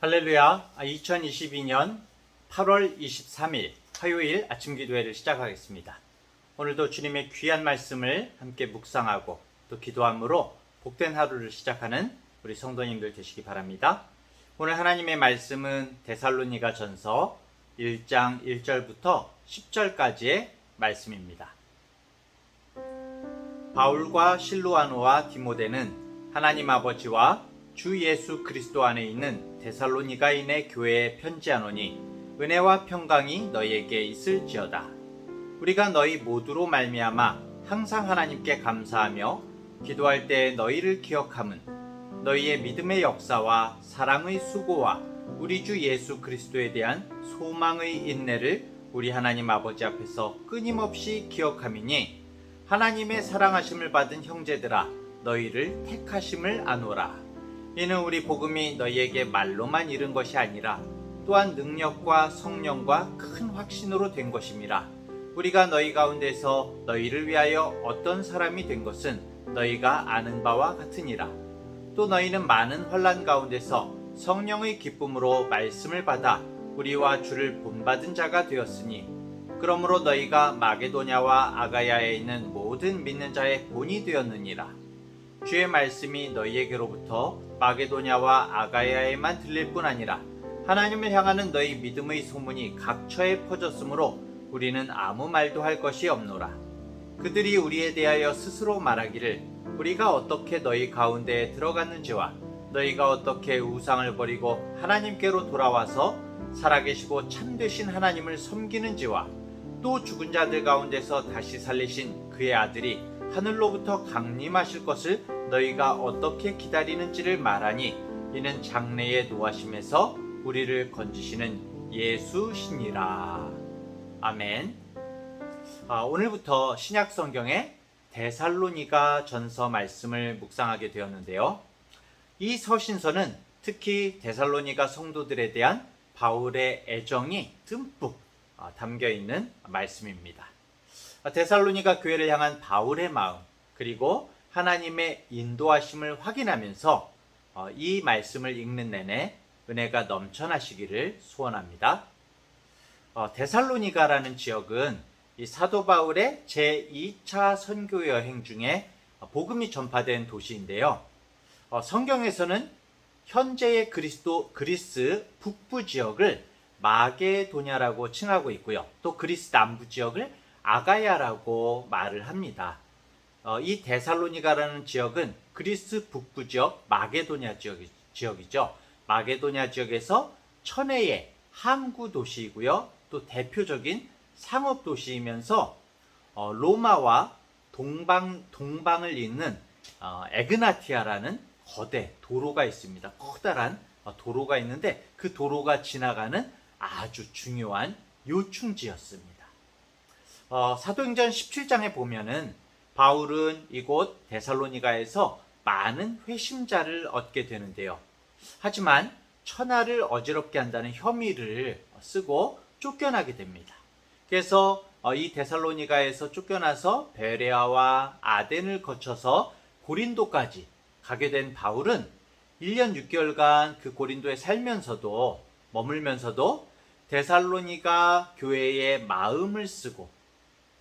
할렐루야. 2022년 8월 23일 화요일 아침 기도회를 시작하겠습니다. 오늘도 주님의 귀한 말씀을 함께 묵상하고 또 기도함으로 복된 하루를 시작하는 우리 성도님들 되시기 바랍니다. 오늘 하나님의 말씀은 데살로니가 전서 1장 1절부터 10절까지의 말씀입니다. 바울과 실루아노와 디모데는 하나님 아버지와 주 예수 그리스도 안에 있는 데살로니가인의 교회에 편지하노니 은혜와 평강이 너희에게 있을지어다. 우리가 너희 모두로 말미암아 항상 하나님께 감사하며 기도할 때 너희를 기억함은 너희의 믿음의 역사와 사랑의 수고와 우리 주 예수 그리스도에 대한 소망의 인내를 우리 하나님 아버지 앞에서 끊임없이 기억함이니 하나님의 사랑하심을 받은 형제들아 너희를 택하심을 아노라. 이는 우리 복음이 너희에게 말로만 이른 것이 아니라 또한 능력과 성령과 큰 확신으로 된 것임이라. 우리가 너희 가운데서 너희를 위하여 어떤 사람이 된 것은 너희가 아는 바와 같으니라. 또 너희는 많은 환난 가운데서 성령의 기쁨으로 말씀을 받아 우리와 주를 본받은 자가 되었으니 그러므로 너희가 마게도냐와 아가야에 있는 모든 믿는 자의 본이 되었느니라. 주의 말씀이 너희에게로부터 마게도냐와 아가야에만 들릴 뿐 아니라 하나님을 향하는 너희 믿음의 소문이 각처에 퍼졌으므로 우리는 아무 말도 할 것이 없노라. 그들이 우리에 대하여 스스로 말하기를 우리가 어떻게 너희 가운데에 들어갔는지와 너희가 어떻게 우상을 버리고 하나님께로 돌아와서 살아계시고 참되신 하나님을 섬기는지와 또 죽은 자들 가운데서 다시 살리신 그의 아들이 하늘로부터 강림하실 것을 너희가 어떻게 기다리는지를 말하니 이는 장래의 노하심에서 우리를 건지시는 예수시니라. 아멘. 오늘부터 신약 성경의 데살로니가 전서 말씀을 묵상하게 되었는데요. 이 서신서는 특히 데살로니가 성도들에 대한 바울의 애정이 듬뿍 담겨 있는 말씀입니다. 데살로니가 교회를 향한 바울의 마음 그리고 하나님의 인도하심을 확인하면서 이 말씀을 읽는 내내 은혜가 넘쳐나시기를 소원합니다. 데살로니가라는 지역은 이 사도 바울의 제2차 선교 여행 중에 복음이 전파된 도시인데요. 성경에서는 현재의 그리스 북부 지역을 마게도냐라고 칭하고 있고요. 또 그리스 남부 지역을 아가야라고 말을 합니다. 이 데살로니가라는 지역은 그리스 북부 지역 마게도냐 지역이죠. 마게도냐 지역에서 천혜의 항구 도시이고요. 또 대표적인 상업 도시이면서 로마와 동방을 잇는 에그나티아라는 거대 도로가 있습니다. 커다란 도로가 있는데 그 도로가 지나가는 아주 중요한 요충지였습니다. 사도행전 17장에 보면은 바울은 이곳 데살로니가에서 많은 회심자를 얻게 되는데요. 하지만 천하를 어지럽게 한다는 혐의를 쓰고 쫓겨나게 됩니다. 그래서 이 데살로니가에서 쫓겨나서 베레아와 아덴을 거쳐서 고린도까지 가게 된 바울은 1년 6개월간 그 고린도에 머물면서도 데살로니가 교회의 마음을 쓰고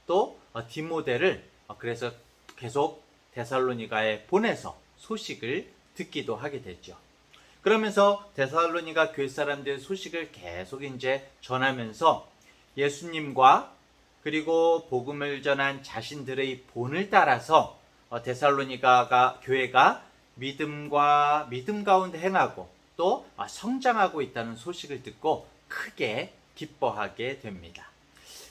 또 디모데를 그래서 계속 데살로니가에 보내서 소식을 듣기도 하게 됐죠. 그러면서 데살로니가 교회 사람들의 소식을 계속 이제 전하면서 예수님과 그리고 복음을 전한 자신들의 본을 따라서 데살로니가 교회가 믿음 가운데 행하고 또 성장하고 있다는 소식을 듣고 크게 기뻐하게 됩니다.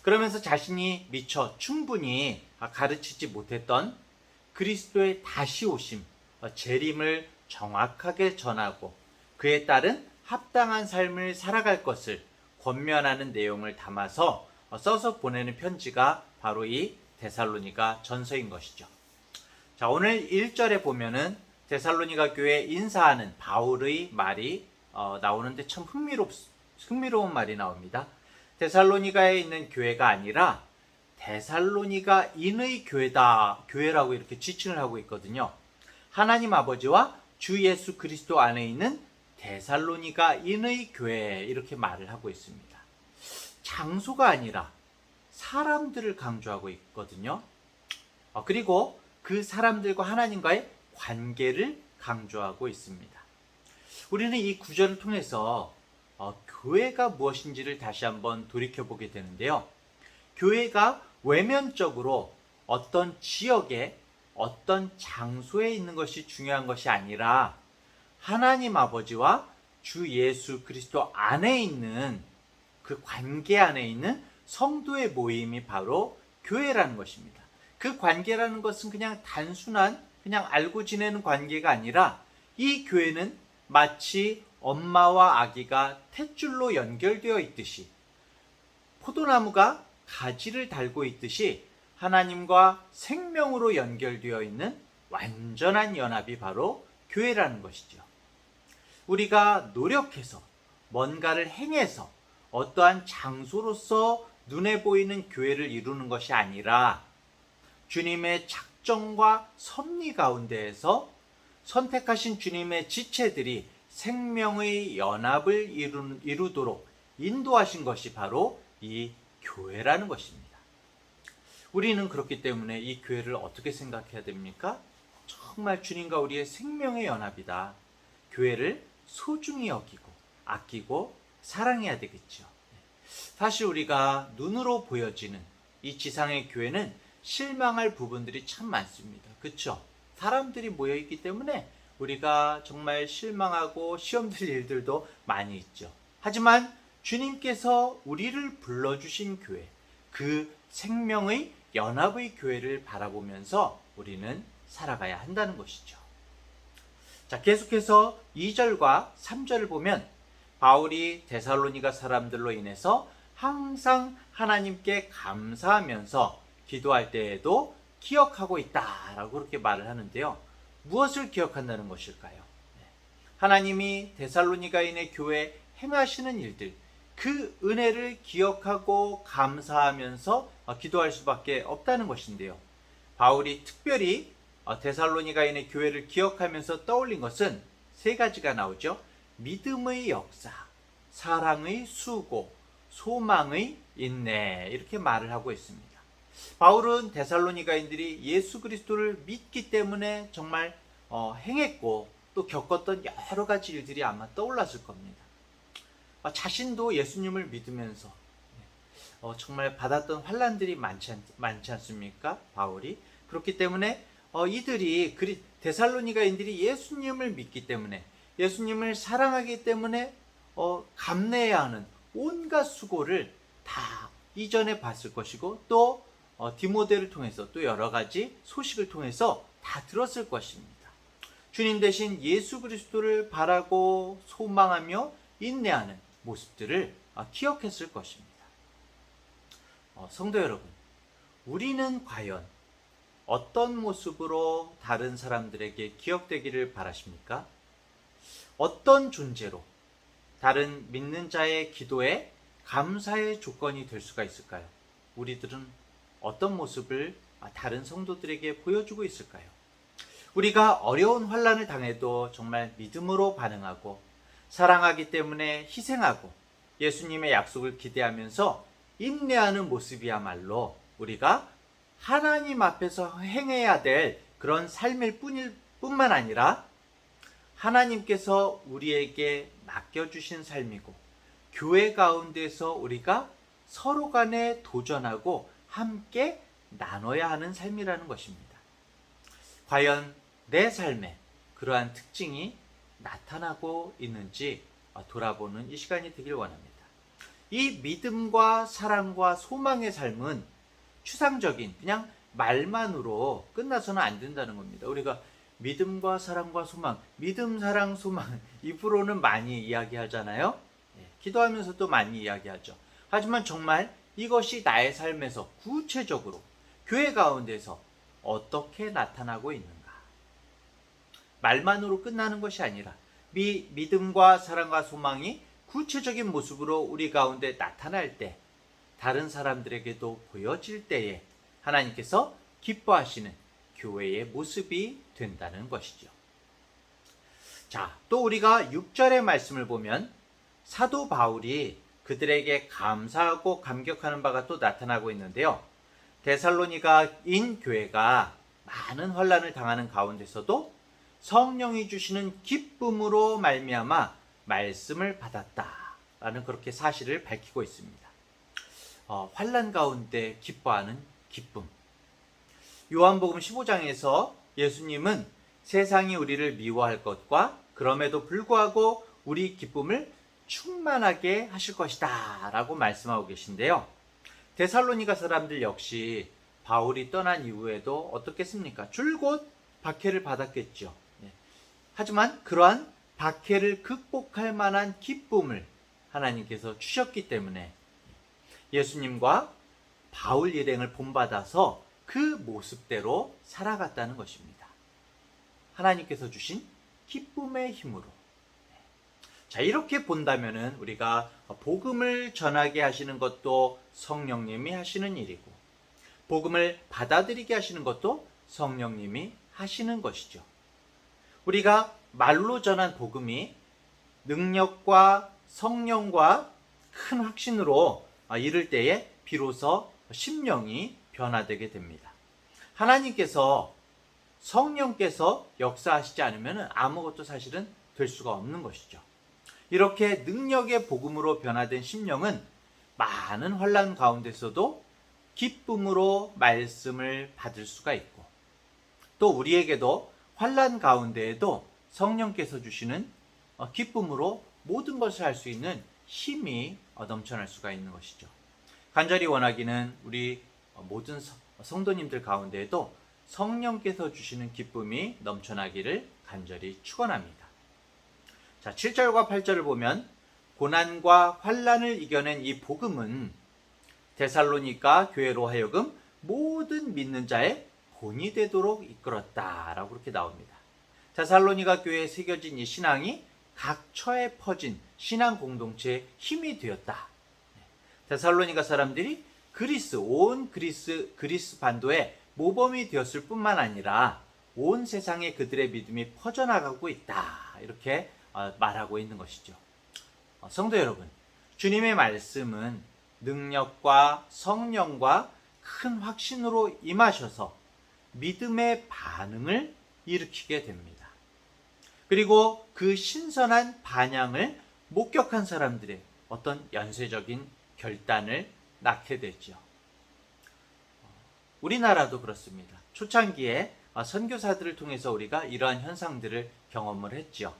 그러면서 자신이 미처 충분히 가르치지 못했던 그리스도의 다시 오심, 재림을 정확하게 전하고 그에 따른 합당한 삶을 살아갈 것을 권면하는 내용을 담아서 써서 보내는 편지가 바로 이 데살로니가 전서인 것이죠. 자, 오늘 1절에 보면은 데살로니가 교회에 인사하는 바울의 말이 나오는데 참 흥미로운 말이 나옵니다. 데살로니가에 있는 교회가 아니라 데살로니가인의 교회라고 이렇게 지칭을 하고 있거든요. 하나님 아버지와 주 예수 그리스도 안에 있는 데살로니가인의 교회 이렇게 말을 하고 있습니다. 장소가 아니라 사람들을 강조하고 있거든요. 그리고 그 사람들과 하나님과의 관계를 강조하고 있습니다. 우리는 이 구절을 통해서 교회가 무엇인지를 다시 한번 돌이켜보게 되는데요. 교회가 외면적으로 어떤 지역에 어떤 장소에 있는 것이 중요한 것이 아니라 하나님 아버지와 주 예수 그리스도 안에 있는 그 관계 안에 있는 성도의 모임이 바로 교회라는 것입니다. 그 관계라는 것은 그냥 단순한 그냥 알고 지내는 관계가 아니라 이 교회는 마치 엄마와 아기가 탯줄로 연결되어 있듯이 포도나무가 가지를 달고 있듯이 하나님과 생명으로 연결되어 있는 완전한 연합이 바로 교회라는 것이죠. 우리가 노력해서 뭔가를 행해서 어떠한 장소로서 눈에 보이는 교회를 이루는 것이 아니라 주님의 작정과 섭리 가운데에서 선택하신 주님의 지체들이 생명의 연합을 이루도록 인도하신 것이 바로 이 교회라는 것입니다. 우리는 그렇기 때문에 이 교회를 어떻게 생각해야 됩니까? 정말 주님과 우리의 생명의 연합이다. 교회를 소중히 여기고 아끼고 사랑해야 되겠죠. 사실 우리가 눈으로 보여지는 이 지상의 교회는 실망할 부분들이 참 많습니다. 그렇죠? 사람들이 모여있기 때문에 우리가 정말 실망하고 시험될 일들도 많이 있죠. 하지만 주님께서 우리를 불러주신 교회, 그 생명의 연합의 교회를 바라보면서 우리는 살아가야 한다는 것이죠. 자, 계속해서 2절과 3절을 보면 바울이 데살로니가 사람들로 인해서 항상 하나님께 감사하면서 기도할 때에도 기억하고 있다라고 그렇게 말을 하는데요. 무엇을 기억한다는 것일까요? 하나님이 데살로니가인의 교회에 행하시는 일들, 그 은혜를 기억하고 감사하면서 기도할 수밖에 없다는 것인데요. 바울이 특별히 데살로니가인의 교회를 기억하면서 떠올린 것은 세 가지가 나오죠. 믿음의 역사, 사랑의 수고, 소망의 인내, 이렇게 말을 하고 있습니다. 바울은 데살로니가인들이 예수 그리스도를 믿기 때문에 정말 행했고 또 겪었던 여러 가지 일들이 아마 떠올랐을 겁니다. 자신도 예수님을 믿으면서 정말 받았던 환난들이 많지 않습니까? 바울이. 그렇기 때문에 이들이 데살로니가인들이 예수님을 믿기 때문에 예수님을 사랑하기 때문에 감내해야 하는 온갖 수고를 다 이전에 봤을 것이고 또 디모데를 통해서 또 여러 가지 소식을 통해서 다 들었을 것입니다. 주님 대신 예수 그리스도를 바라고 소망하며 인내하는 모습들을 기억했을 것입니다. 성도 여러분, 우리는 과연 어떤 모습으로 다른 사람들에게 기억되기를 바라십니까? 어떤 존재로 다른 믿는 자의 기도에 감사의 조건이 될 수가 있을까요? 우리들은 어떤 모습을 다른 성도들에게 보여주고 있을까요? 우리가 어려운 환난을 당해도 정말 믿음으로 반응하고 사랑하기 때문에 희생하고 예수님의 약속을 기대하면서 인내하는 모습이야말로 우리가 하나님 앞에서 행해야 될 그런 삶일 뿐만 아니라 하나님께서 우리에게 맡겨주신 삶이고 교회 가운데서 우리가 서로 간에 도전하고 함께 나눠야 하는 삶이라는 것입니다. 과연 내 삶에 그러한 특징이 나타나고 있는지 돌아보는 이 시간이 되길 원합니다. 이 믿음과 사랑과 소망의 삶은 추상적인 그냥 말만으로 끝나서는 안 된다는 겁니다. 우리가 믿음과 사랑과 소망, 믿음, 사랑, 소망 입으로는 많이 이야기하잖아요. 기도하면서도 많이 이야기하죠. 하지만 정말 이것이 나의 삶에서 구체적으로 교회 가운데서 어떻게 나타나고 있는가? 말만으로 끝나는 것이 아니라 믿음과 사랑과 소망이 구체적인 모습으로 우리 가운데 나타날 때, 다른 사람들에게도 보여질 때에 하나님께서 기뻐하시는 교회의 모습이 된다는 것이죠. 자, 또 우리가 6절의 말씀을 보면 사도 바울이 그들에게 감사하고 감격하는 바가 또 나타나고 있는데요. 데살로니가인 교회가 많은 환난을 당하는 가운데서도 성령이 주시는 기쁨으로 말미암아 말씀을 받았다라는 그렇게 사실을 밝히고 있습니다. 환난 가운데 기뻐하는 기쁨. 요한복음 15장에서 예수님은 세상이 우리를 미워할 것과 그럼에도 불구하고 우리 기쁨을 충만하게 하실 것이다 라고 말씀하고 계신데요. 데살로니가 사람들 역시 바울이 떠난 이후에도 어떻겠습니까? 줄곧 박해를 받았겠죠. 하지만 그러한 박해를 극복할 만한 기쁨을 하나님께서 주셨기 때문에 예수님과 바울 일행을 본받아서 그 모습대로 살아갔다는 것입니다. 하나님께서 주신 기쁨의 힘으로. 자, 이렇게 본다면은 우리가 복음을 전하게 하시는 것도 성령님이 하시는 일이고, 복음을 받아들이게 하시는 것도 성령님이 하시는 것이죠. 우리가 말로 전한 복음이 능력과 성령과 큰 확신으로 이를 때에 비로소 심령이 변화되게 됩니다. 하나님께서 성령께서 역사하시지 않으면 아무것도 사실은 될 수가 없는 것이죠. 이렇게 능력의 복음으로 변화된 심령은 많은 환난 가운데서도 기쁨으로 말씀을 받을 수가 있고, 또 우리에게도 환난 가운데에도 성령께서 주시는 기쁨으로 모든 것을 할 수 있는 힘이 넘쳐날 수가 있는 것이죠. 간절히 원하기는 우리 모든 성도님들 가운데에도 성령께서 주시는 기쁨이 넘쳐나기를 간절히 축원합니다. 자, 7절과 8절을 보면 고난과 환난을 이겨낸 이 복음은 데살로니가 교회로 하여금 모든 믿는 자의 본이 되도록 이끌었다라고 그렇게 나옵니다. 데살로니가 교회에 새겨진 이 신앙이 각 처에 퍼진 신앙 공동체의 힘이 되었다. 데살로니가 사람들이 온 그리스 반도의 모범이 되었을 뿐만 아니라 온 세상에 그들의 믿음이 퍼져나가고 있다. 이렇게 말하고 있는 것이죠. 성도 여러분, 주님의 말씀은 능력과 성령과 큰 확신으로 임하셔서 믿음의 반응을 일으키게 됩니다. 그리고 그 신선한 반향을 목격한 사람들의 어떤 연쇄적인 결단을 낳게 되죠. 우리나라도 그렇습니다. 초창기에 선교사들을 통해서 우리가 이러한 현상들을 경험을 했죠.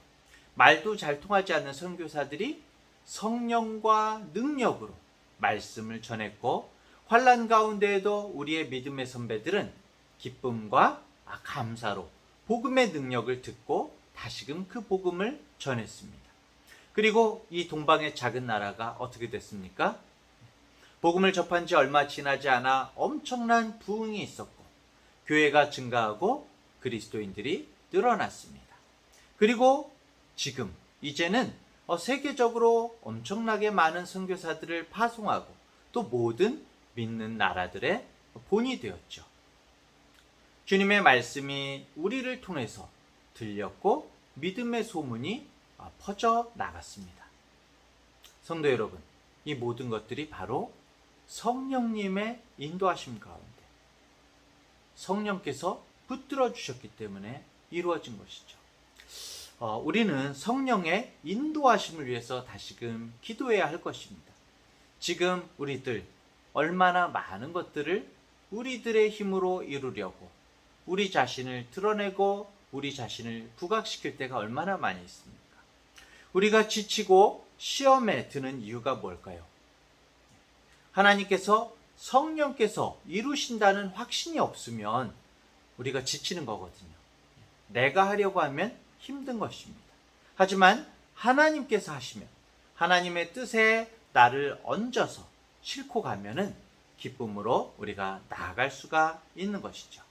말도 잘 통하지 않는 선교사들이 성령과 능력으로 말씀을 전했고, 환난 가운데에도 우리의 믿음의 선배들은 기쁨과 감사로 복음의 능력을 듣고 다시금 그 복음을 전했습니다. 그리고 이 동방의 작은 나라가 어떻게 됐습니까? 복음을 접한 지 얼마 지나지 않아 엄청난 부흥이 있었고, 교회가 증가하고 그리스도인들이 늘어났습니다. 그리고 지금 이제는 세계적으로 엄청나게 많은 선교사들을 파송하고 또 모든 믿는 나라들의 본이 되었죠. 주님의 말씀이 우리를 통해서 들렸고 믿음의 소문이 퍼져 나갔습니다. 성도 여러분, 이 모든 것들이 바로 성령님의 인도하심 가운데 성령께서 붙들어 주셨기 때문에 이루어진 것이죠. 우리는 성령의 인도하심을 위해서 다시금 기도해야 할 것입니다. 지금 우리들 얼마나 많은 것들을 우리들의 힘으로 이루려고 우리 자신을 드러내고 우리 자신을 부각시킬 때가 얼마나 많이 있습니까? 우리가 지치고 시험에 드는 이유가 뭘까요? 하나님께서 성령께서 이루신다는 확신이 없으면 우리가 지치는 거거든요. 내가 하려고 하면 힘든 것입니다. 하지만 하나님께서 하시면 하나님의 뜻에 나를 얹어서 싣고 가면은 기쁨으로 우리가 나아갈 수가 있는 것이죠.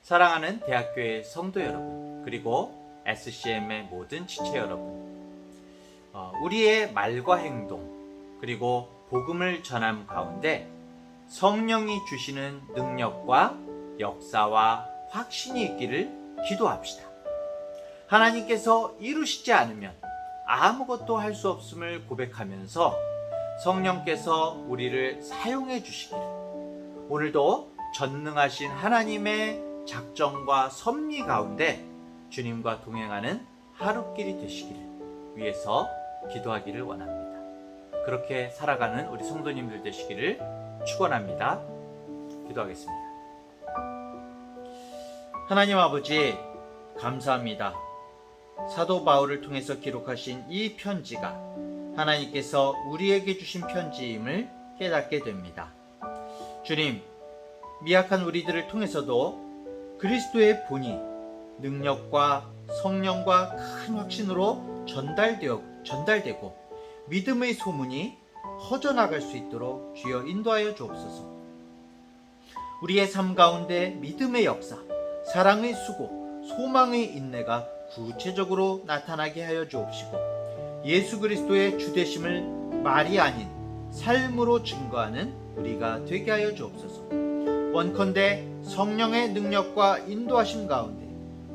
사랑하는 대학교의 성도 여러분, 그리고 SCM의 모든 지체 여러분, 우리의 말과 행동 그리고 복음을 전함 가운데 성령이 주시는 능력과 역사와 확신이 있기를 기도합시다. 하나님께서 이루시지 않으면 아무것도 할 수 없음을 고백하면서 성령께서 우리를 사용해 주시기를, 오늘도 전능하신 하나님의 작정과 섭리 가운데 주님과 동행하는 하루길이 되시기를 위해서 기도하기를 원합니다. 그렇게 살아가는 우리 성도님들 되시기를 축원합니다. 기도하겠습니다. 하나님 아버지, 감사합니다. 사도 바울을 통해서 기록하신 이 편지가 하나님께서 우리에게 주신 편지임을 깨닫게 됩니다. 주님, 미약한 우리들을 통해서도 그리스도의 본이 능력과 성령과 큰 확신으로 전달되고 믿음의 소문이 퍼져나갈 수 있도록 주여 인도하여 주옵소서. 우리의 삶 가운데 믿음의 역사, 사랑의 수고, 소망의 인내가 구체적으로 나타나게 하여 주옵시고, 예수 그리스도의 주되심을 말이 아닌 삶으로 증거하는 우리가 되게 하여 주옵소서. 원컨대 성령의 능력과 인도하심 가운데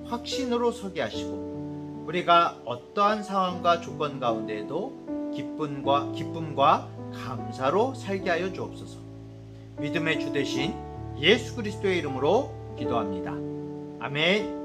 확신으로 서게 하시고, 우리가 어떠한 상황과 조건 가운데에도 기쁨과 감사로 살게 하여 주옵소서. 믿음의 주 되신 예수 그리스도의 이름으로 기도합니다. 아멘.